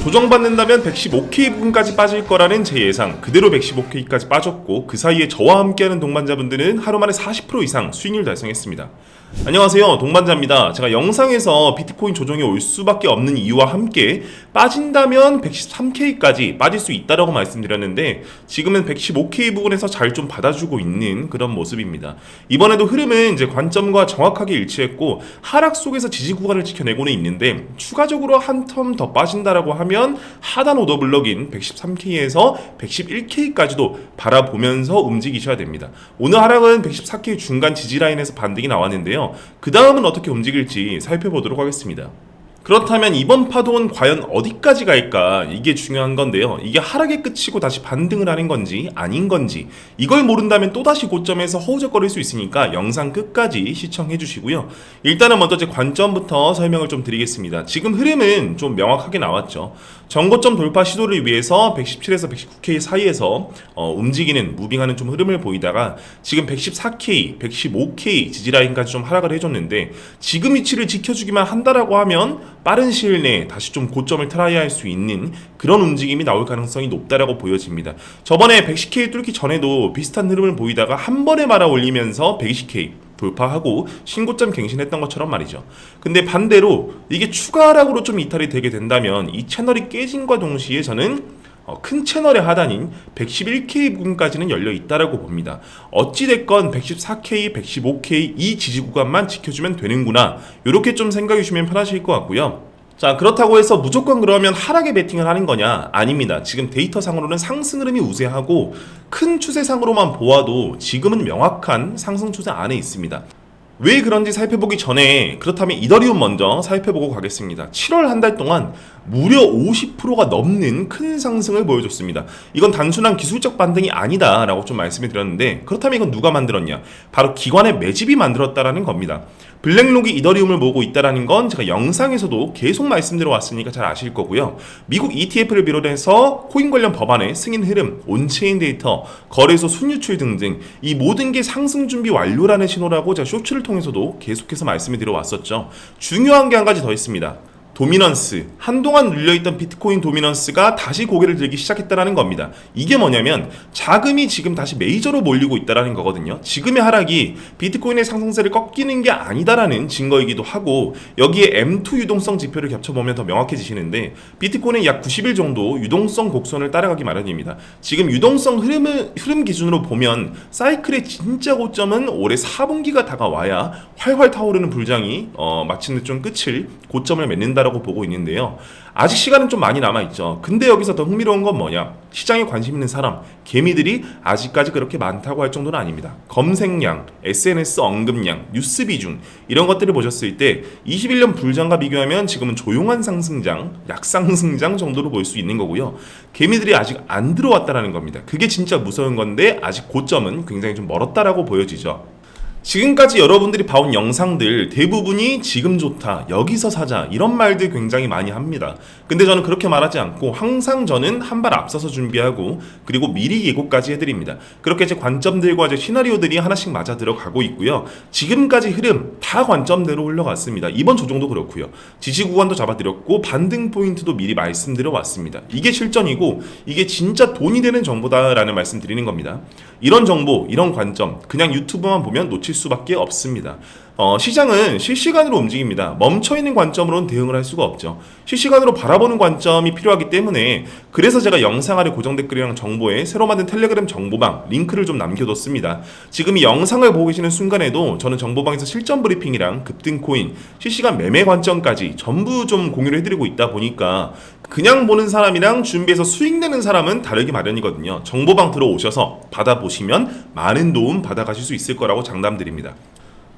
조정받는다면 115K 부분까지 빠질 거라는 제 예상, 그대로 115K까지 빠졌고 그 사이에 저와 함께하는 동반자분들은 하루 만에 40% 이상 수익률 달성했습니다. 안녕하세요, 동반자입니다. 제가 영상에서 비트코인 조정이 올 수밖에 없는 이유와 함께 빠진다면 113K까지 빠질 수 있다라고 말씀드렸는데 지금은 115K 부분에서 잘 좀 받아주고 있는 그런 모습입니다. 이번에도 흐름은 이제 관점과 정확하게 일치했고 하락 속에서 지지 구간을 지켜내고는 있는데 추가적으로 한 텀 더 빠진다라고 하면 하단 오더 블럭인 113K에서 111K까지도 바라보면서 움직이셔야 됩니다. 오늘 하락은 114K 중간 지지 라인에서 반등이 나왔는데요. 그 다음은 어떻게 움직일지 살펴보도록 하겠습니다. 그렇다면 이번 파동은 과연 어디까지 갈까? 이게 중요한 건데요. 이게 하락의 끝이고 다시 반등을 하는 건지 아닌 건지 이걸 모른다면 또다시 고점에서 허우적거릴 수 있으니까 영상 끝까지 시청해 주시고요. 일단은 먼저 제 관점부터 설명을 좀 드리겠습니다. 지금 흐름은 좀 명확하게 나왔죠. 전고점 돌파 시도를 위해서 117에서 119K 사이에서 움직이는 무빙하는 좀 흐름을 보이다가 지금 114K, 115K 지지라인까지 좀 하락을 해줬는데 지금 위치를 지켜주기만 한다라고 하면 빠른 시일 내에 다시 좀 고점을 트라이할 수 있는 그런 움직임이 나올 가능성이 높다라고 보여집니다. 저번에 110K 뚫기 전에도 비슷한 흐름을 보이다가 한 번에 말아 올리면서 120K 돌파하고 신고점 갱신했던 것처럼 말이죠. 근데 반대로 이게 추가 하락으로 좀 이탈이 되게 된다면 이 채널이 깨진과 동시에 저는 큰 채널의 하단인 111K 부분까지는 열려 있다라고 봅니다. 어찌됐건 114K, 115K 이 지지 구간만 지켜주면 되는구나. 이렇게 좀 생각해 주시면 편하실 것 같고요. 자, 그렇다고 해서 무조건 그러면 하락에 베팅을 하는 거냐? 아닙니다. 지금 데이터상으로는 상승 흐름이 우세하고 큰 추세상으로만 보아도 지금은 명확한 상승 추세 안에 있습니다. 왜 그런지 살펴보기 전에 그렇다면 이더리움 먼저 살펴보고 가겠습니다. 7월 한 달 동안 무려 50%가 넘는 큰 상승을 보여줬습니다. 이건 단순한 기술적 반등이 아니다 라고 좀 말씀을 드렸는데 그렇다면 이건 누가 만들었냐? 바로 기관의 매집이 만들었다라는 겁니다. 블랙록이 이더리움을 모으고 있다는 건 제가 영상에서도 계속 말씀드려 왔으니까 잘 아실 거고요. 미국 ETF를 비롯해서 코인 관련 법안의 승인 흐름, 온체인 데이터, 거래소 순유출 등등 이 모든 게 상승 준비 완료라는 신호라고 제가 쇼츠를 통해서도 계속해서 말씀을 드려 왔었죠. 중요한 게 한 가지 더 있습니다. 도미넌스, 한동안 눌려있던 비트코인 도미넌스가 다시 고개를 들기 시작했다는 겁니다. 이게 뭐냐면 자금이 지금 다시 메이저로 몰리고 있다는 거거든요. 지금의 하락이 비트코인의 상승세를 꺾이는 게 아니다라는 증거이기도 하고 여기에 M2 유동성 지표를 겹쳐보면 더 명확해지시는데 비트코인은 약 90일 정도 유동성 곡선을 따라가기 마련입니다. 지금 유동성 흐름 기준으로 보면 사이클의 진짜 고점은 올해 4분기가 다가와야 활활 타오르는 불장이 마침내 좀 끝을 고점을 맺는다 라고 보고 있는데요. 아직 시간은 좀 많이 남아있죠. 근데 여기서 더 흥미로운 건 뭐냐? 시장에 관심 있는 사람, 개미들이 아직까지 그렇게 많다고 할 정도는 아닙니다. 검색량, SNS 언급량, 뉴스 비중 이런 것들을 보셨을 때 21년 불장과 비교하면 지금은 조용한 상승장, 약상승장 정도로 볼 수 있는 거고요. 개미들이 아직 안 들어왔다는 겁니다. 그게 진짜 무서운 건데 아직 고점은 굉장히 좀 멀었다라고 보여지죠. 지금까지 여러분들이 봐온 영상들 대부분이 지금 좋다, 여기서 사자 이런 말들 굉장히 많이 합니다. 근데 저는 그렇게 말하지 않고 항상 저는 한 발 앞서서 준비하고 그리고 미리 예고까지 해드립니다. 그렇게 제 관점들과 제 시나리오들이 하나씩 맞아 들어가고 있고요. 지금까지 흐름 다 관점대로 흘러갔습니다. 이번 조정도 그렇고요. 지지 구간도 잡아드렸고 반등 포인트도 미리 말씀드려 왔습니다. 이게 실전이고 이게 진짜 돈이 되는 정보다라는 말씀 드리는 겁니다. 이런 정보, 이런 관점 그냥 유튜브만 보면 놓칠 수밖에 없습니다. 시장은 실시간으로 움직입니다. 멈춰있는 관점으로는 대응을 할 수가 없죠. 실시간으로 바라보는 관점이 필요하기 때문에 그래서 제가 영상 아래 고정 댓글이랑 정보에 새로 만든 텔레그램 정보방 링크를 좀 남겨뒀습니다. 지금 이 영상을 보고 계시는 순간에도 저는 정보방에서 실전 브리핑이랑 급등코인, 실시간 매매 관점까지 전부 좀 공유를 해드리고 있다 보니까 그냥 보는 사람이랑 준비해서 수익 내는 사람은 다르기 마련이거든요. 정보방 들어오셔서 받아보시면 많은 도움 받아가실 수 있을 거라고 장담드립니다.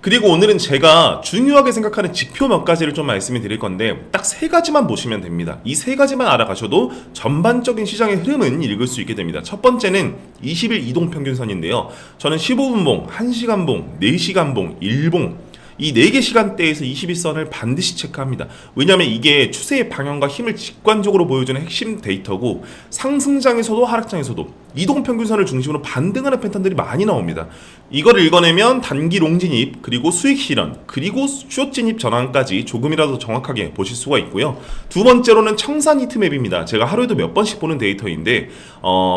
그리고 오늘은 제가 중요하게 생각하는 지표 몇 가지를 좀 말씀을 드릴 건데 딱 세 가지만 보시면 됩니다. 이 세 가지만 알아가셔도 전반적인 시장의 흐름은 읽을 수 있게 됩니다. 첫 번째는 20일 이동평균선인데요. 저는 15분봉, 1시간봉, 4시간봉, 1봉 이 4개 시간대에서 21선을 반드시 체크합니다. 왜냐하면 이게 추세의 방향과 힘을 직관적으로 보여주는 핵심 데이터고 상승장에서도 하락장에서도 이동평균선을 중심으로 반등하는 패턴들이 많이 나옵니다. 이걸 읽어내면 단기 롱 진입, 그리고 수익 실현, 그리고 숏 진입 전환까지 조금이라도 정확하게 보실 수가 있고요. 두 번째로는 청산 히트맵입니다. 제가 하루에도 몇 번씩 보는 데이터인데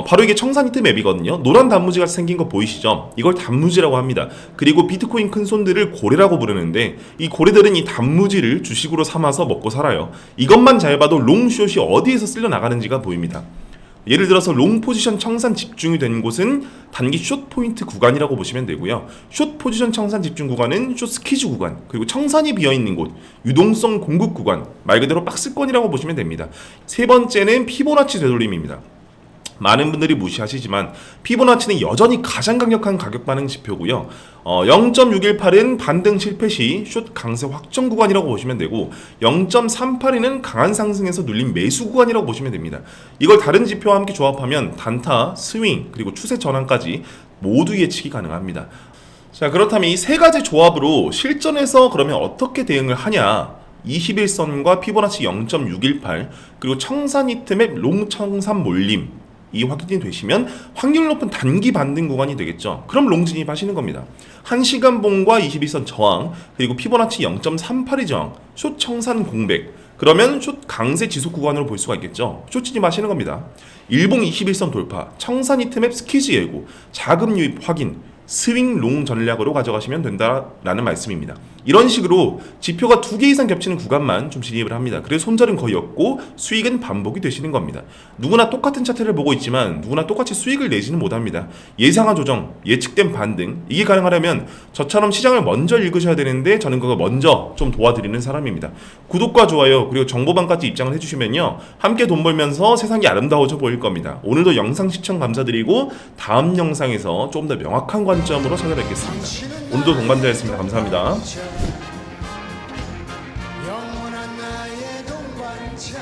바로 이게 청산 히트맵이거든요. 노란 단무지가 생긴 거 보이시죠? 이걸 단무지라고 합니다. 그리고 비트코인 큰손들을 고래라고 부르는데 이 고래들은 이 단무지를 주식으로 삼아서 먹고 살아요. 이것만 잘 봐도 롱숏이 어디에서 쓸려 나가는지가 보입니다. 예를 들어서 롱 포지션 청산 집중이 된 곳은 단기 숏 포인트 구간이라고 보시면 되고요. 숏 포지션 청산 집중 구간은 숏 스퀴즈 구간, 그리고 청산이 비어있는 곳, 유동성 공급 구간, 말 그대로 박스권이라고 보시면 됩니다. 세 번째는 피보나치 되돌림입니다. 많은 분들이 무시하시지만 피보나치는 여전히 가장 강력한 가격 반응 지표고요. 0.618은 반등 실패 시 숏 강세 확정 구간이라고 보시면 되고 0.382는 강한 상승에서 눌린 매수 구간이라고 보시면 됩니다. 이걸 다른 지표와 함께 조합하면 단타, 스윙, 그리고 추세 전환까지 모두 예측이 가능합니다. 자, 그렇다면 이 세 가지 조합으로 실전에서 그러면 어떻게 대응을 하냐? 21선과 피보나치 0.618 그리고 청산 히트맵 롱 청산 몰림 이 확인이 되시면 확률 높은 단기 반등 구간이 되겠죠. 그럼 롱 진입하시는 겁니다. 1시간 봉과 21선 저항, 그리고 피보나치 0.38의 저항, 숏 청산 공백, 그러면 숏 강세 지속 구간으로 볼 수가 있겠죠. 숏 진입하시는 겁니다. 일봉 21선 돌파, 청산 히트맵 스퀴즈 예고, 자금 유입 확인, 스윙 롱 전략으로 가져가시면 된다라는 말씀입니다. 이런 식으로 지표가 2개 이상 겹치는 구간만 좀 진입을 합니다. 그래서 손절은 거의 없고 수익은 반복이 되시는 겁니다. 누구나 똑같은 차트를 보고 있지만 누구나 똑같이 수익을 내지는 못합니다. 예상한 조정, 예측된 반등, 이게 가능하려면 저처럼 시장을 먼저 읽으셔야 되는데 저는 그거 먼저 좀 도와드리는 사람입니다. 구독과 좋아요 그리고 정보방까지 입장을 해주시면요, 함께 돈 벌면서 세상이 아름다워져 보일 겁니다. 오늘도 영상 시청 감사드리고 다음 영상에서 좀 더 명확한 관점으로 찾아뵙겠습니다. 오늘도 동반자였습니다. 감사합니다. 영원한 나의 동반자